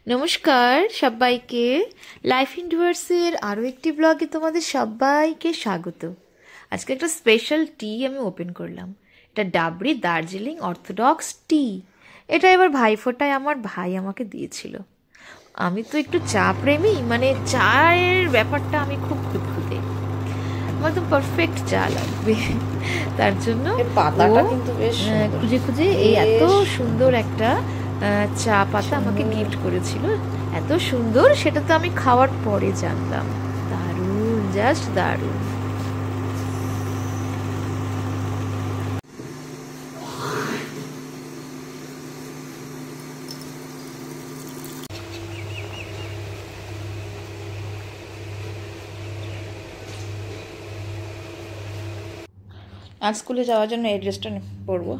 নমস্কার সবাইকে, life in ডুয়ার্সের আরও একটি ব্লগে তোমাদের সবাইকে স্বাগত। আজকে একটা স্পেশাল টি আমি ওপেন করলাম। এটা ডাবরি দার্জিলিং অর্থোডক্স টি। এটা এবার ভাইফোঁটায় আমার ভাই আমাকে দিয়েছিল। আমি তো একটু চা প্রেমী, মানে চায়ের ব্যাপারটা আমি খুব খুঁতখুঁতে, আমার তো পারফেক্ট চা লাগবে। তার জন্য পাতাটা কিন্তু বেশ খুঁজে খুঁজে এই এত সুন্দর একটা চা পাতা আমাকে গিফট করেছিল। এত সুন্দর, সেটা তো আমি খাওয়ার পরে জানলাম। দারুণ, জাস্ট দারুণ। আজ স্কুলে যাওয়ার জন্য এই ড্রেসটা পরবো।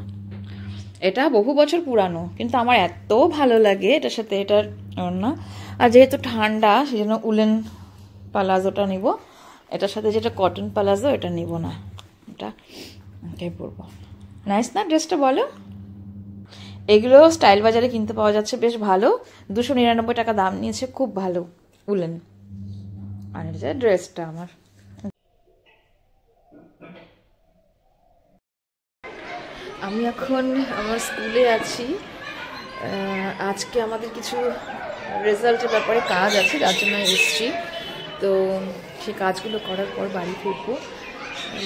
এটা বহু বছর পুরানো, কিন্তু আমার এত ভালো লাগে এটার সাথে এটার না। আর যেহেতু ঠান্ডা, সেই জন্য উলেন পালাজোটা নিব। এটার সাথে যেটা কটন পালাজো, এটা নিব না, এটা এটাই পরবো। নাইস না ড্রেসটা, বলো? এগুলো স্টাইল বাজারে কিনতে পাওয়া যাচ্ছে, বেশ ভালো। 299 টাকা দাম নিয়েছে, খুব ভালো উলেন। আর এটা ড্রেসটা আমার। আমি এখন আমার স্কুলে আছি। আজকে আমাদের কিছু রেজাল্টের ব্যাপারে কাজ আছে, যার জন্য এসেছি। তো সেই কাজগুলো করার পর বাড়ি ফিরবো।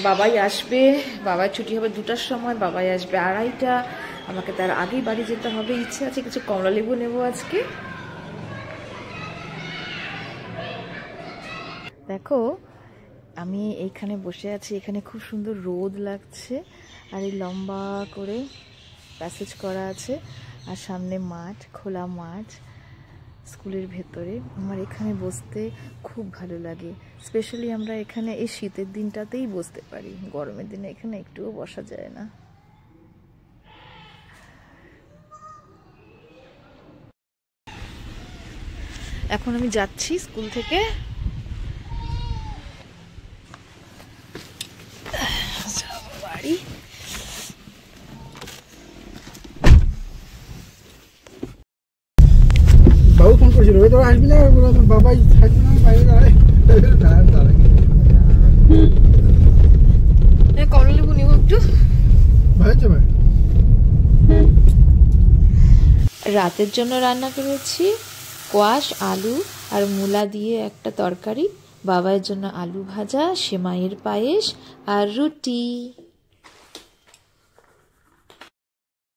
বাবাই আসবে, বাবার ছুটি হবে 2টার সময়, বাবাই আসবে 2:30। আমাকে তার আগেই বাড়ি যেতে হবে। ইচ্ছে আছে কিছু কমলা লেবু নেবো আজকে। দেখো, আমি এইখানে বসে আছি, এখানে খুব সুন্দর রোদ লাগছে, আর এই লম্বা করে প্যাসেজ করা আছে, আর সামনে মাঠ, খোলা মাঠ স্কুলের ভেতরে। আমার এখানে বসতে খুব ভালো লাগে। স্পেশালি আমরা এখানে এই শীতের দিনটাতেই বসতে পারি, গরমের দিনে এখানে একটুও বসা যায় না। এখন আমি যাচ্ছি স্কুল থেকে। বাড়ি বাবু ফোন করেছিল, ওই তো আসবি না, বাবাই থাকবে না, বাইরে দাঁড়ায়। কমলা লেবু নিব একটু। রাতের জন্য রান্না করেছি কোয়াশ, আলু আর মূলা দিয়ে একটা তরকারি, বাবার জন্য আলু ভাজা, সেমাইয়ের পায়েস আর রুটি।